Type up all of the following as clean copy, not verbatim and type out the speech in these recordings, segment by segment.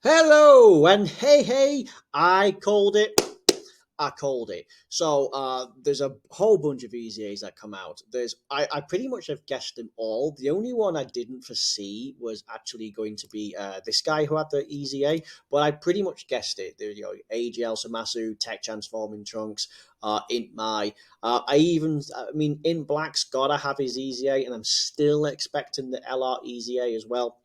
Hello and hey, I called it. I called it. So there's a whole bunch of EZAs that come out. I pretty much have guessed them all. The only one I didn't foresee was actually going to be this guy who had the EZA, but I pretty much guessed it. There, AGL Zamasu, Tech Transforming Trunks, Int My. I mean, Int Black's gotta have his EZA, and I'm still expecting the LR EZA as well.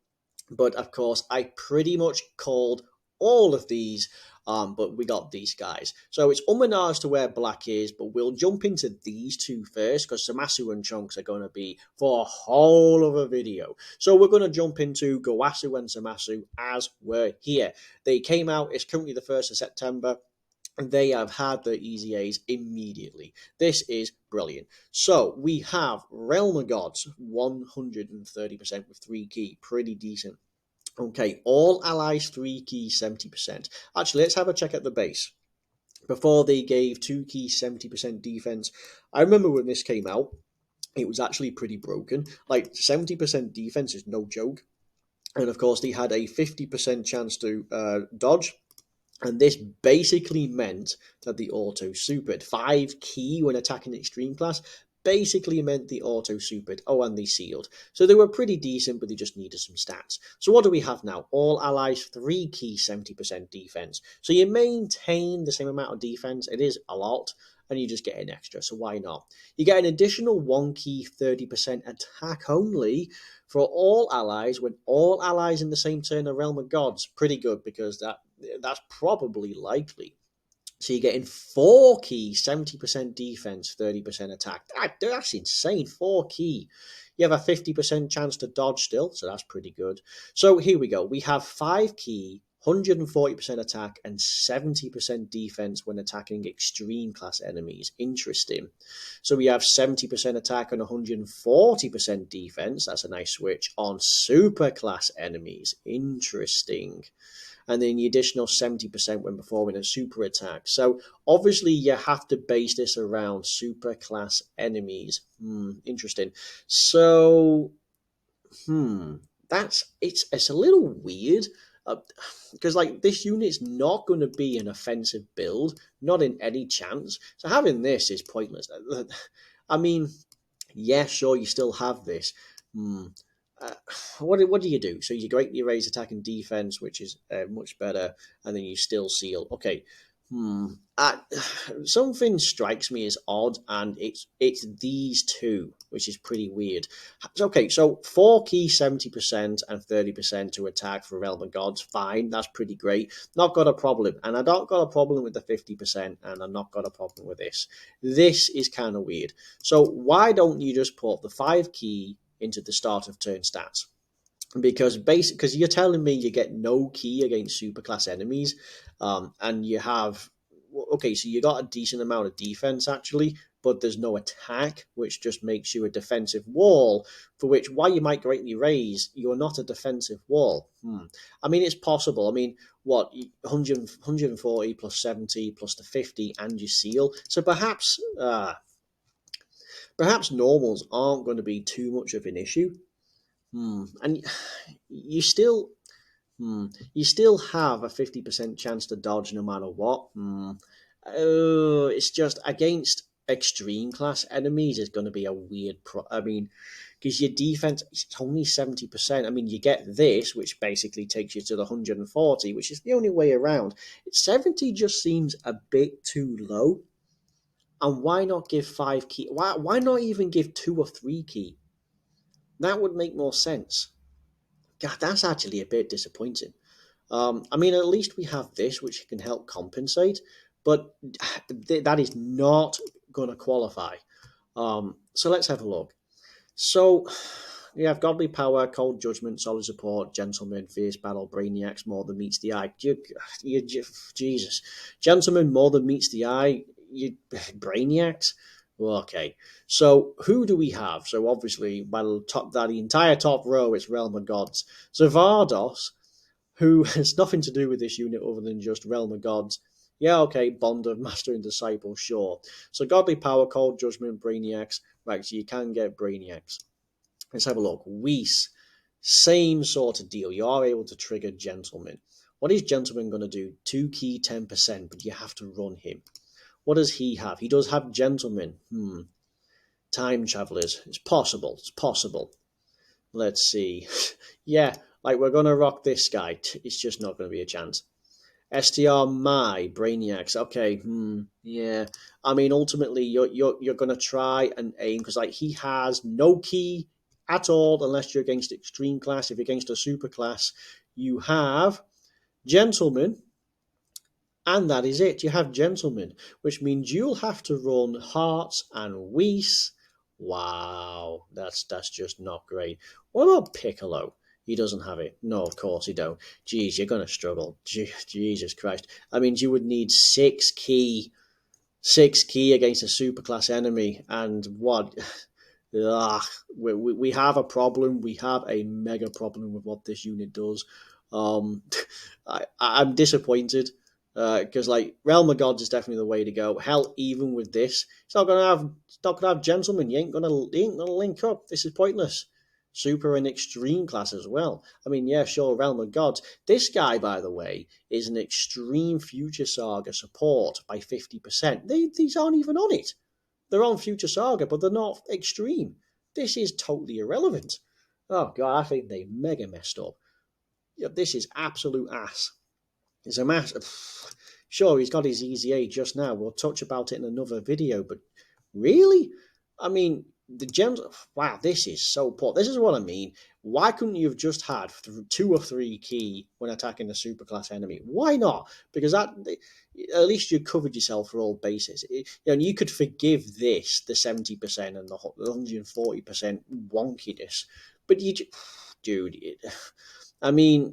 But of course, I pretty much called all of these, but we got these guys. So it's as to where Black is, but we'll jump into these two first because Zamasu and Chunks are going to be for a whole other video. So we're going to jump into Gowasu and Zamasu as we're here. They came out, it's currently the 1st of September. They have had their EZAs immediately. This is brilliant. So we have Realm of Gods 130% with 3 key, pretty decent. Okay, all allies 3 key 70%. Actually, let's have a check at the base. Before they gave 2 key 70% defense, I remember when this came out, it was actually pretty broken. Like 70% defense is no joke. And of course, they had a 50% chance to dodge, and this basically meant that the auto supered. 5 key when attacking extreme class basically meant the auto supered. Oh, and they sealed. So they were pretty decent, but they just needed some stats. So what do we have now? All allies 3 key 70% defense. So you maintain the same amount of defense. It is a lot, and you just get an extra. So why not? You get an additional 1 key 30% attack only for all allies when all allies in the same turn are Realm of Gods. Pretty good because that's probably likely. So you're getting 4 key, 70% defense, 30% attack. That's insane. 4 key. You have a 50% chance to dodge still, so that's pretty good. So here we go. We have 5 key, 140% attack, and 70% defense when attacking extreme class enemies. Interesting. So we have 70% attack and 140% defense. That's a nice switch on super class enemies. Interesting. And then the additional 70% when performing a super attack. So obviously you have to base this around super class enemies. Interesting. So, it's a little weird. Because like this unit's not going to be an offensive build, not in any chance. So having this is pointless. I mean, yeah, sure, you still have this. Hmm. Uh, what do you do? So you greatly raise attack and defense, which is much better, and then you still seal. Okay. Uh, Something strikes me as odd, and it's these two, which is pretty weird. Okay, so 4 key 70% and 30% to attack for Realm of Gods, fine, that's pretty great. Not got a problem, and I don't got a problem with the 50%, and I've not got a problem with this. This is kind of weird. So why don't you just put the 5 key into the start of turn stats? Because you're telling me you get no key against superclass enemies, and you have okay, so you got a decent amount of defense actually, but there's no attack, which just makes you a defensive wall. For which, why you might greatly raise, you're not a defensive wall. I mean, it's possible. I mean, what 140 plus 70 plus the 50, and you seal. So perhaps normals aren't going to be too much of an issue. And you still you still have a 50% chance to dodge no matter what. Oh, it's just against extreme class enemies is going to be a weird. I mean, because your defense is only 70%. I mean, you get this, which basically takes you to the 140, which is the only way around. 70 just seems a bit too low. And why not give 5 key? Why not even give 2 or 3 key? That would make more sense. God, that's actually a bit disappointing. I mean, at least we have this, which can help compensate, but that is not going to qualify. So let's have a look. So you have Godly Power, Cold Judgment, Solid Support, Gentleman, Fierce Battle, Brainiacs, More Than Meets the Eye. Jesus. Gentleman, More Than Meets the Eye, Brainiacs? Okay. So who do we have? So obviously, by the entire top row, it's Realm of Gods. So Vardos, who has nothing to do with this unit other than just Realm of Gods. Yeah, okay, Bond of Master and Disciple, sure. So Godly Power, Cold Judgment, Brainiacs. Right, so you can get Brainiacs. Let's have a look. Whis, same sort of deal. You are able to trigger Gentlemen. What is Gentleman going to do? 2 key, 10%, but you have to run him. What does he have? He does have Gentleman. Time Travelers. It's possible. It's possible. Let's see. Yeah, like we're going to rock this guy. It's just not going to be a chance. STR my Brainiacs. Okay, yeah. I mean, ultimately, you're gonna try and aim because like he has no key at all unless you're against extreme class. If you're against a super class, you have Gentleman, and that is it. You have Gentleman, which means you'll have to run Hearts and Whis. Wow, that's just not great. What about Piccolo? He doesn't have it. No, of course he don't. Jeez, you're gonna struggle. Jesus Christ. I mean, you would need 6 key against a superclass enemy, and what? Ugh, we have a problem. We have a mega problem with what this unit does. Um, I'm disappointed because like Realm of Gods is definitely the way to go. Hell, even with this, it's not gonna have Gentlemen. You ain't gonna link up. This is pointless. Super and extreme class as well. I mean, yeah, sure, Realm of Gods. This guy, by the way, is an extreme Future Saga support by 50%. These aren't even on it. They're on Future Saga, but they're not extreme. This is totally irrelevant. Oh god, I think they mega messed up. Yeah, this is absolute ass. It's a mass. Sure, he's got his EZA just now. We'll touch about it in another video, but really? I mean, the gems. Wow, this is so poor. This is what I mean. Why couldn't you have just had 2 or 3 key when attacking a superclass enemy? Why not? Because that at least you covered yourself for all bases. You could forgive this the 70% and the 140% wonkiness, but dude, I mean,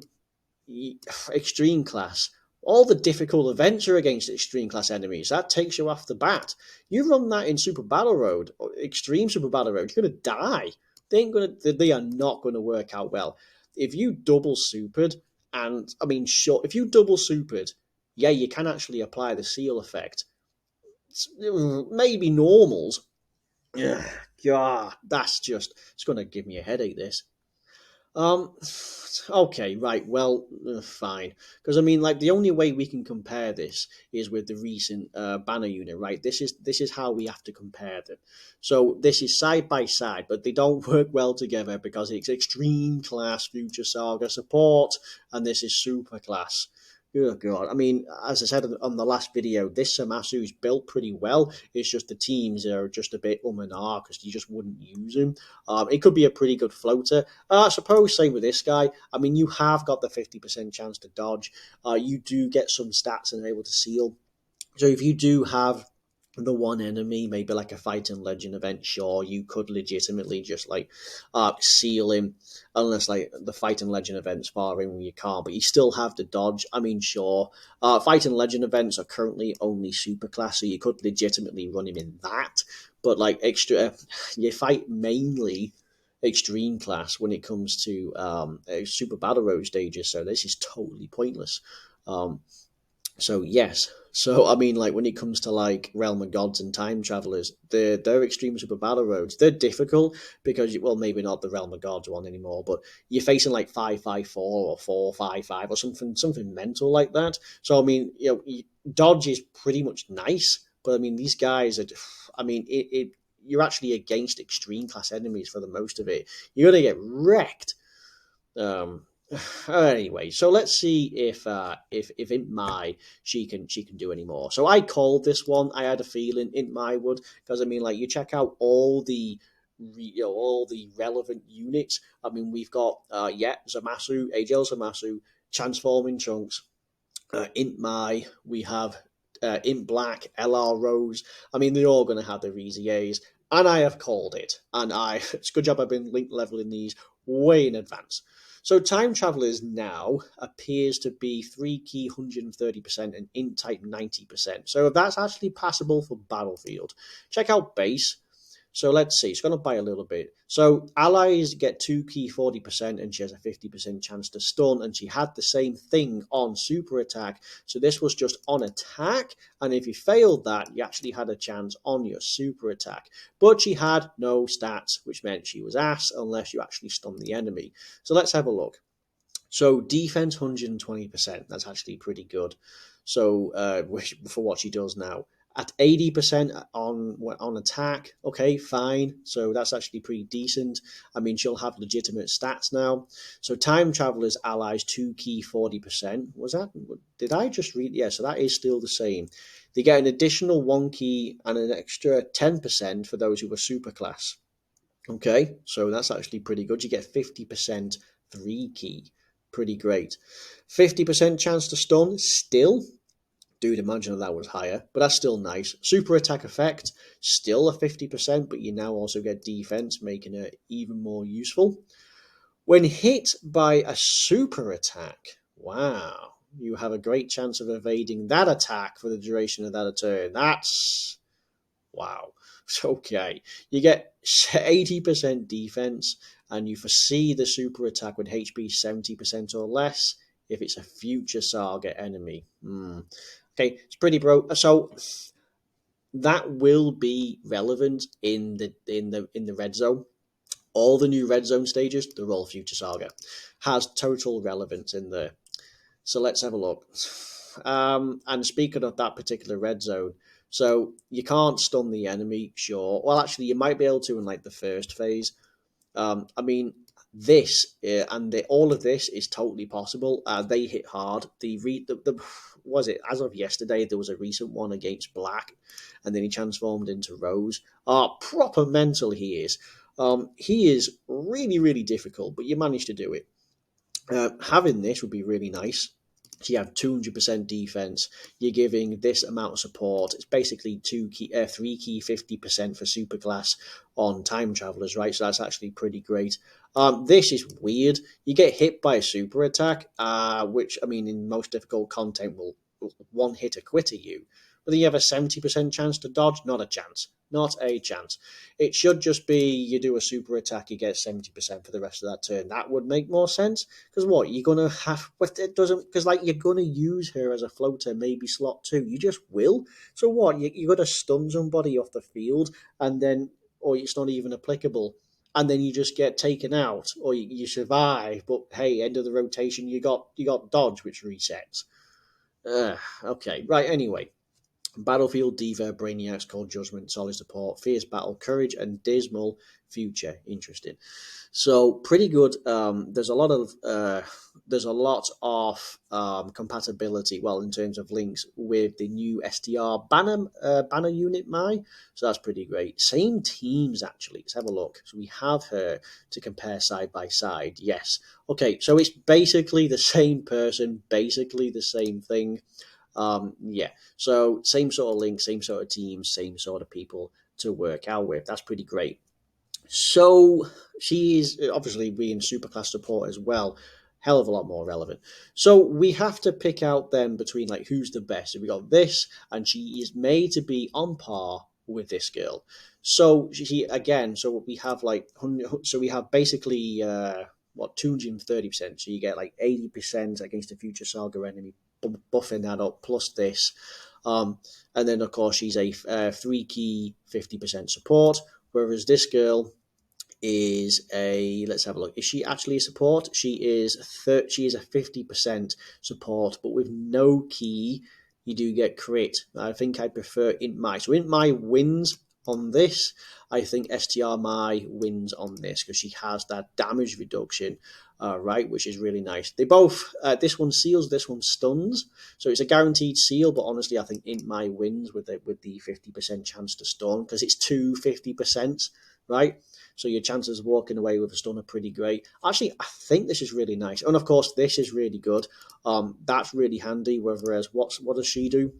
extreme class. All the difficult events are against extreme class enemies. That takes you off the bat. You run that in Super Battle Road, or Extreme Super Battle Road, you're gonna die. They are not gonna work out well. If you double supered, and I mean, sure, if you double supered, yeah, you can actually apply the seal effect. Maybe normals. Yeah, God, it's gonna give me a headache. This. Um, okay, right, well, fine. Because I mean, like, the only way we can compare this is with the recent banner unit, right? This is how we have to compare them. So this is side by side, but they don't work well together because it's extreme class Future Saga support, and this is super class. Oh god! I mean, as I said on the last video, this Zamasu is built pretty well. It's just the teams are just a bit and ah because you just wouldn't use him. It could be a pretty good floater. I suppose same with this guy. I mean, you have got the 50% chance to dodge. You do get some stats and are able to seal. So if you do have the one enemy, maybe like a fighting legend event, sure, you could legitimately just like seal him, unless like the fighting legend events far in where you can't, but you still have to dodge. I mean, sure, fighting legend events are currently only super class, so you could legitimately run him in that, but like extra, you fight mainly extreme class when it comes to super battle road stages, so this is totally pointless. So yes, so I mean, like when it comes to like Realm of Gods and Time Travelers, they're extreme super battle roads. They're difficult because well, maybe not the Realm of Gods one anymore, but you're facing like 5-5-4 or 4-5-5 or something mental like that. So I mean, dodge is pretty much nice, but I mean these guys are. I mean you're actually against extreme class enemies for the most of it. You're gonna get wrecked. Um, anyway, so let's see if Int Mai she can do any more. So I called this one. I had a feeling Int Mai would, because I mean, like you check out all the all the relevant units. I mean, we've got Zamasu, AJL Zamasu, transforming chunks, Int Mai. We have Int Black, LR Rose. I mean, they're all going to have their EZAs, and I have called it. And it's a good job I've been link leveling these way in advance. So Time Travelers now appears to be 3 key 130% and Int type 90%. So that's actually passable for Battlefield. Check out base. So let's see, it's going to buy a little bit. So allies get 2 key 40% and she has a 50% chance to stun, and she had the same thing on super attack. So this was just on attack, and if you failed that, you actually had a chance on your super attack. But she had no stats, which meant she was ass unless you actually stunned the enemy. So let's have a look. So defense 120%. That's actually pretty good. So for what she does now, at 80% on attack, okay, fine. So that's actually pretty decent. I mean, she'll have legitimate stats now. So time travelers allies 2 key 40%. Was that? Did I just read? Yeah. So that is still the same. They get an additional 1 key and an extra 10% for those who are superclass. Okay, so that's actually pretty good. You get 50% 3 key. Pretty great. 50% chance to stun, still. Dude, imagine if that was higher, but that's still nice. Super attack effect, still a 50%, but you now also get defense, making it even more useful. When hit by a super attack, wow, you have a great chance of evading that attack for the duration of that turn. That's wow. Okay. You get 80% defense, and you foresee the super attack with HP 70% or less if it's a future Saga enemy. Okay, it's pretty bro. So that will be relevant in the red zone. All the new red zone stages, they're all future Saga. Has total relevance in there. So let's have a look. And speaking of that particular red zone, so you can't stun the enemy, sure. Well, actually, you might be able to in like the first phase. I mean, this all of this is totally possible. They hit hard. The was it as of yesterday? There was a recent one against Black, and then he transformed into Rose. Proper mental he is. He is really really difficult, but you managed to do it. Having this would be really nice. So you have 200% defense. You're giving this amount of support. It's basically 3 key 50% for superclass on time travelers, right? So that's actually pretty great. This is weird. You get hit by a super attack, which I mean, in most difficult content, will one hit a quitter you. But then you have a 70% chance to dodge. Not a chance. Not a chance. It should just be you do a super attack, you get 70% for the rest of that turn. That would make more sense. Because what? You're going to have. But it doesn't. Because, like, you're going to use her as a floater, maybe slot 2. You just will. So what? You're going to stun somebody off the field, and then. Or it's not even applicable. And then you just get taken out, or you survive. But hey, end of the rotation, you got dodge, which resets. Okay, right. Anyway, Battlefield, Diva, Brainiacs, Cold Judgment, Solid Support, Fierce Battle, Courage, and Dismal Future. Interesting. So pretty good. There's a lot of compatibility. Well, in terms of links with the new STR banner unit, so that's pretty great. Same teams actually. Let's have a look. So we have her to compare side by side. Yes. Okay. So it's basically the same person, basically the same thing. Yeah, so same sort of link, same sort of teams, same sort of people to work out with. That's pretty great. So she is obviously being superclass support as well. Hell of a lot more relevant. So we have to pick out then between like who's the best. So we got this, and she is made to be on par with this girl. So she again. So we have like so we have basically 230%. So you get like 80% against a future Saga enemy, buffing that up plus this. And then of course she's a 3 key 50% support, whereas this girl is a let's have a look. Is she actually a support? She is a 50% support, but with no key, you do get crit. I think I prefer Int My. So Int My wins on this. I think STR My wins on this because she has that damage reduction, right, which is really nice. They both this one seals, this one stuns, so it's a guaranteed seal. But honestly, I think Int My wins with the 50% chance to stun because it's 2 50%, right? So your chances of walking away with a stun are pretty great. Actually, I think this is really nice. And of course, this is really good. That's really handy. Whereas, what does she do?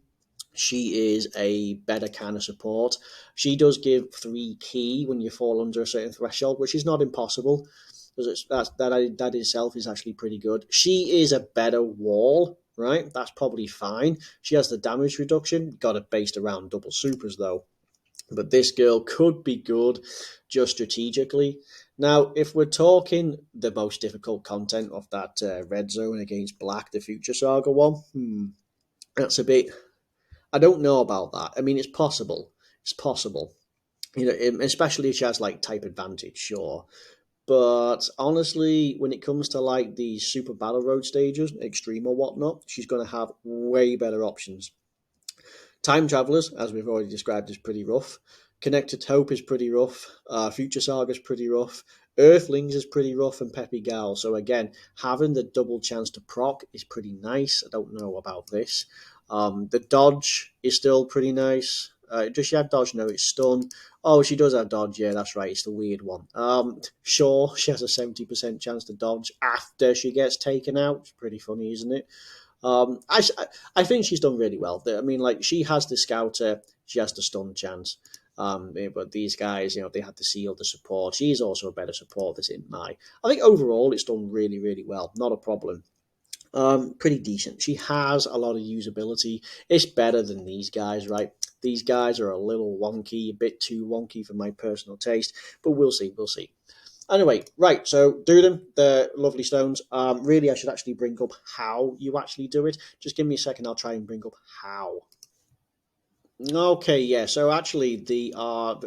She is a better kind of support. She does give 3 key when you fall under a certain threshold, which is not impossible. That itself is actually pretty good. She is a better wall, right? That's probably fine. She has the damage reduction. Got it based around double supers, though. But this girl could be good just strategically. Now, if we're talking the most difficult content of that red zone against Black, the Future Saga one, that's a bit. I don't know about that. I mean, it's possible. It's possible. Especially if she has like type advantage, sure. But honestly, when it comes to like the super battle road stages, extreme or whatnot, she's going to have way better options. Time Travelers, as we've already described, is pretty rough. Connected Hope is pretty rough. Future Saga is pretty rough. Earthlings is pretty rough, and Peppy Gal. So again, having the double chance to proc is pretty nice. I don't know about this. The dodge is still pretty nice. Does she have dodge? No, it's stun. Oh, she does have dodge. Yeah, that's right. It's the weird one. Sure, she has a 70% chance to dodge after she gets taken out. It's pretty funny, isn't it? Um, I, I think she's done really well. I mean, like she has the scouter, she has the stun chance. But these guys, they had the seal, the support. She's also a better support. This in my. I think overall it's done really, really well. Not a problem. Pretty decent. She has a lot of usability. It's better than these guys, right? These guys are a little wonky, a bit too wonky for my personal taste, but we'll see. We'll see. Anyway, right, so do them, the lovely stones. Really, I should actually bring up how you actually do it. Just give me a second, I'll try and bring up how. Okay, yeah. So actually, they are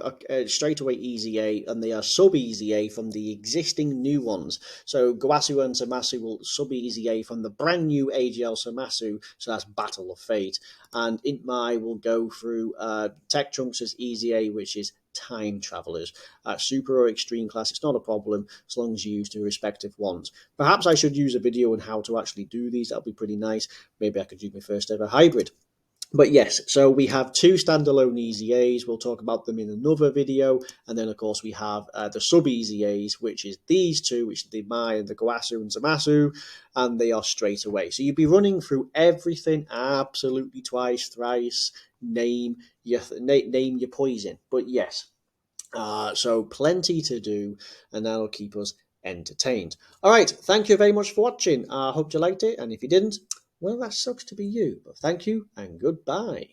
straight away easy A, and they are sub easy A from the existing new ones. So Gowasu and Zamasu will sub easy A from the brand new AGL Zamasu. So that's Battle of Fate, and Intmai will go through Tech Trunks as easy A, which is Time Travelers. Super or extreme class, it's not a problem as long as you use the respective ones. Perhaps I should use a video on how to actually do these. That'll be pretty nice. Maybe I could do my first ever hybrid. But yes, so we have two standalone EZAs. We'll talk about them in another video. And then, of course, we have the sub EZAs, which is these two, which is the Mai and the Gowasu and Zamasu, and they are straight away. So you'd be running through everything absolutely twice, thrice, name your poison. But yes, so plenty to do, and that'll keep us entertained. All right, thank you very much for watching. I hope you liked it, and if you didn't, well, that sucks to be you. But thank you, and goodbye.